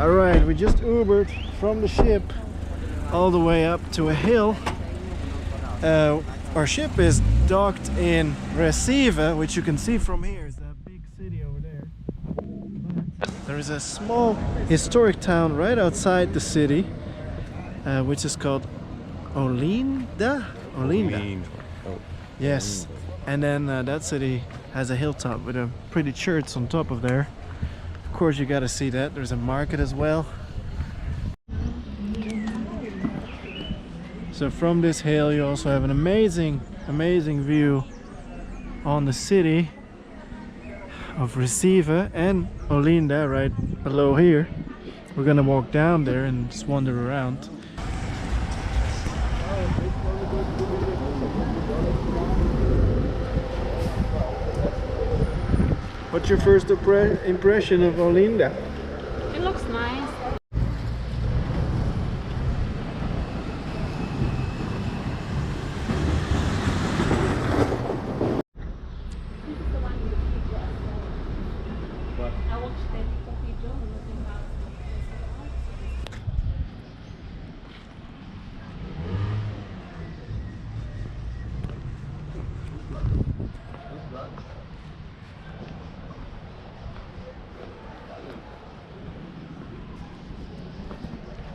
Alright, we just Ubered from the ship all the way up to a hill. Our ship is docked in Recife, which you can see from here. Is that big city over there. But there is a small historic town right outside the city, which is called Olinda? Olinda. Oh. Yes. And then that city has a hilltop with a pretty church on top of there. Of course, you gotta see that. There's a market as well. So from this hill you also have an amazing view on the city of Recife and Olinda right below here. We're gonna walk down there and just wander around. What's your first impression of Olinda? It looks nice.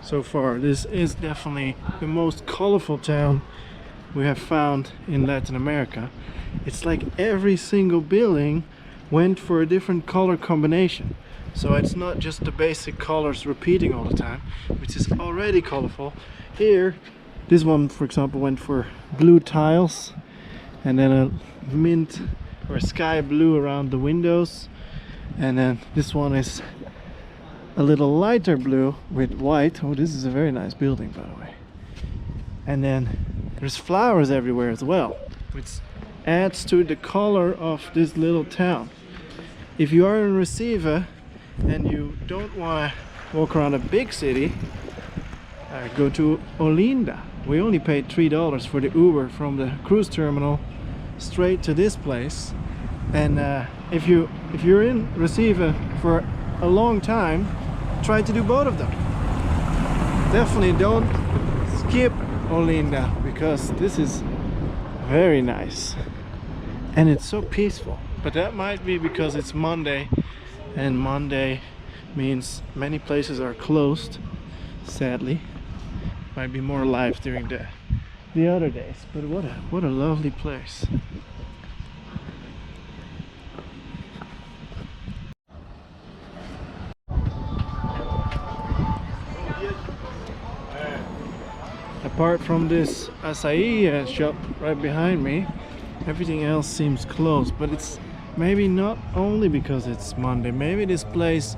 So far, this is definitely the most colorful town we have found in Latin America. It's like every single building went for a different color combination. So it's not just the basic colors repeating all the time, which is already colorful. Here, this one, for example, went for blue tiles and then a mint or sky blue around the windows. And then this one is a little lighter blue with white. Oh, this is a very nice building, by the way. And then there's flowers everywhere as well, which adds to the color of this little town. If you are in Recife and you don't want to walk around a big city, go to Olinda. We only paid $3 for the Uber from the cruise terminal straight to this place. And if you're in Recife for a long time, try to do both of them. Definitely don't skip Olinda, because this is very nice and it's so peaceful. But that might be because it's Monday, and Monday means many places are closed, sadly. Might be more alive during the other days. But what a lovely place. Apart from this acai shop right behind me, everything else seems closed. But it's maybe not only because it's Monday. Maybe this place,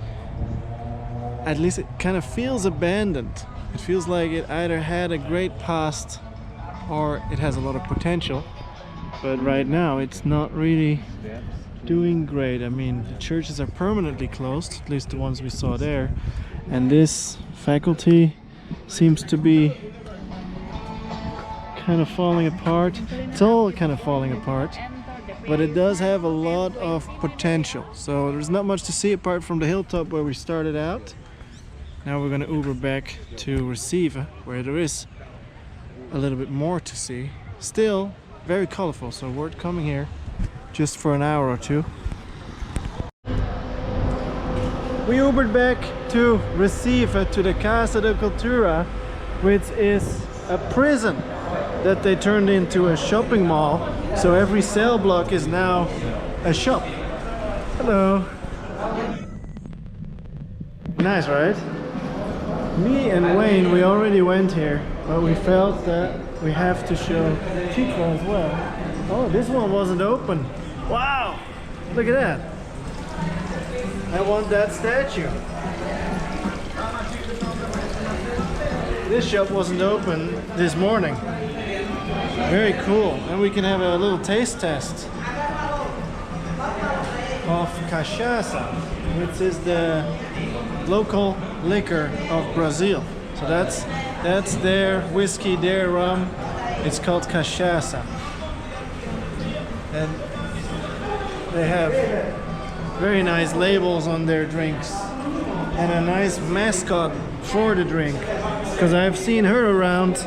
at least it kind of feels abandoned. It feels like it either had a great past or it has a lot of potential. But right now it's not really doing great. I mean, the churches are permanently closed, at least the ones we saw there. And this faculty seems to be kind of falling apart. It's all kind of falling apart, but it does have a lot of potential. So there's not much to see apart from the hilltop where we started out. Now we're gonna Uber back to Recife, where there is a little bit more to see. Still very colorful, so worth coming here just for an hour or two. We Ubered back to Recife, to the Casa de Cultura, which is a prison that they turned into a shopping mall. So every cell block is now a shop. Hello. Nice, right? Me and Wayne, we already went here, but we felt that we have to show Chico as well. Oh, this one wasn't open. Wow, look at that. I want that statue. This shop wasn't open this morning. Very cool. And we can have a little taste test of cachaça, which is the local liquor of Brazil. So that's their whiskey, their rum. It's called cachaça. And they have very nice labels on their drinks. and a nice mascot for the drink, because I've seen her around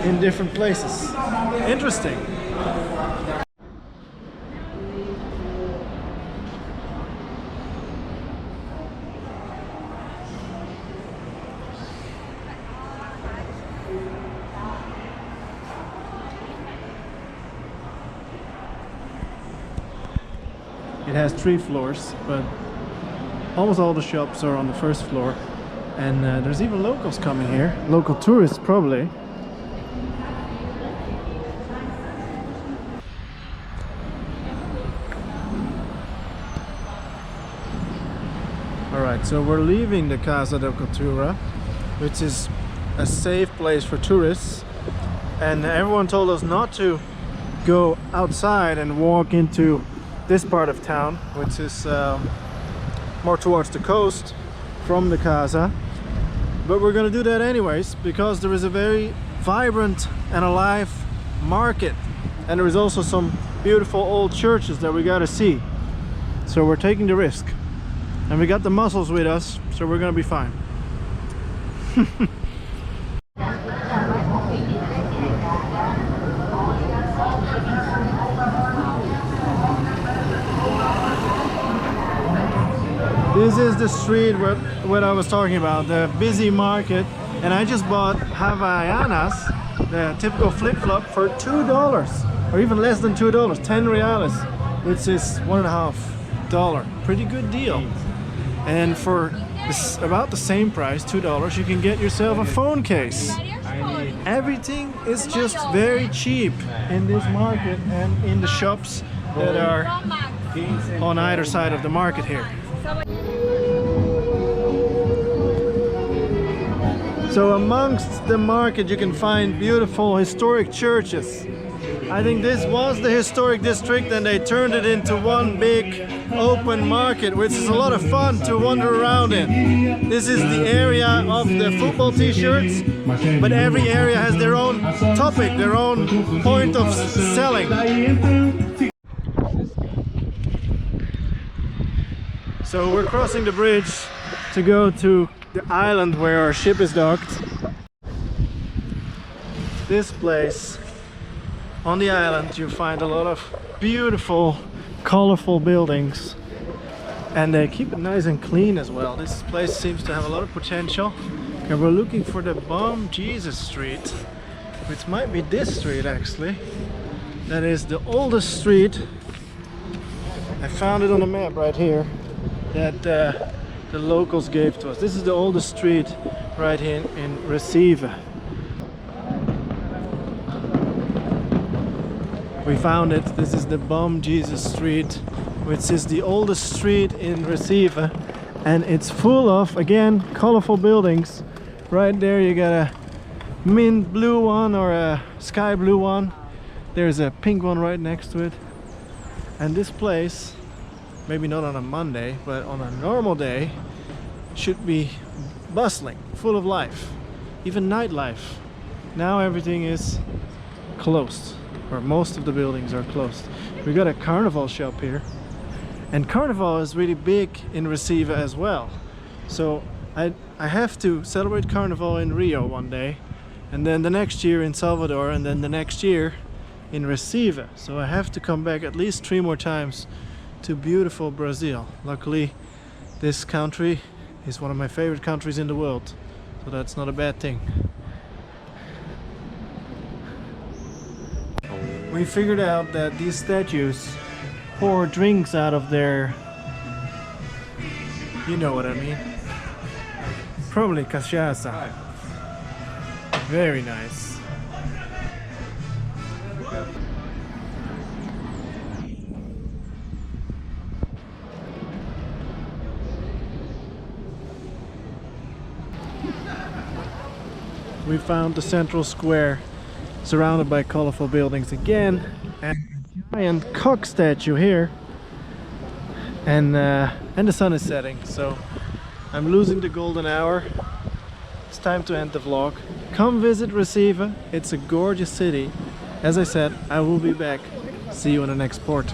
in different places. Interesting. It has 3 floors, but almost all the shops are on the first floor, and there's even locals coming here, local tourists probably. Alright, so we're leaving the Casa de Cultura, which is a safe place for tourists, and everyone told us not to go outside and walk into this part of town, which is more towards the coast from the Casa, but we're gonna do that anyways, because there is a very vibrant and alive market, and there is also some beautiful old churches that we gotta see. So we're taking the risk, and we got the muscles with us, so we're gonna be fine. This is the street what I was talking about, the busy market, and I just bought Havaianas, the typical flip-flop, for $2, or even less than $2, 10 reales, which is $1.50. Pretty good deal. And for about the same price, $2, you can get yourself a phone case. Everything is just very cheap in this market and in the shops that are on either side of the market here. So amongst the market you can find beautiful historic churches. I think this was the historic district and they turned it into one big open market, which is a lot of fun to wander around in. This is the area of the football t-shirts, but every area has their own topic, their own point of selling. So we're crossing the bridge to go to the island where our ship is docked. This place on the island, you find a lot of beautiful, colorful buildings, and they keep it nice and clean as well. This place seems to have a lot of potential, and we're looking for the Bom Jesus Street, which might be this street actually. That is the oldest street. I found it on the map right here that the locals gave to us. This is the oldest street right here in Recife. We found it. This is the Bom Jesus Street, which is the oldest street in Recife, and it's full of, again, colorful buildings. Right there you got a mint blue one or a sky blue one. There's a pink one right next to it. And this place, maybe not on a Monday, but on a normal day, should be bustling, full of life, even nightlife. Now everything is closed, or most of the buildings are closed. We got a carnival shop here, and carnival is really big in Recife as well. So I have to celebrate carnival in Rio one day, and then the next year in Salvador, and then the next year in Recife. So I have to come back at least 3 more times to beautiful Brazil. Luckily, this country is one of my favorite countries in the world, so that's not a bad thing. We figured out that these statues pour drinks out of their, you know what I mean, probably cachaça. Very nice. We found the central square surrounded by colorful buildings again, and a giant cock statue here, and the sun is setting, so I'm losing the golden hour. It's time to end the vlog. Come visit Recife, it's a gorgeous city. As I said, I will be back. See you in the next port.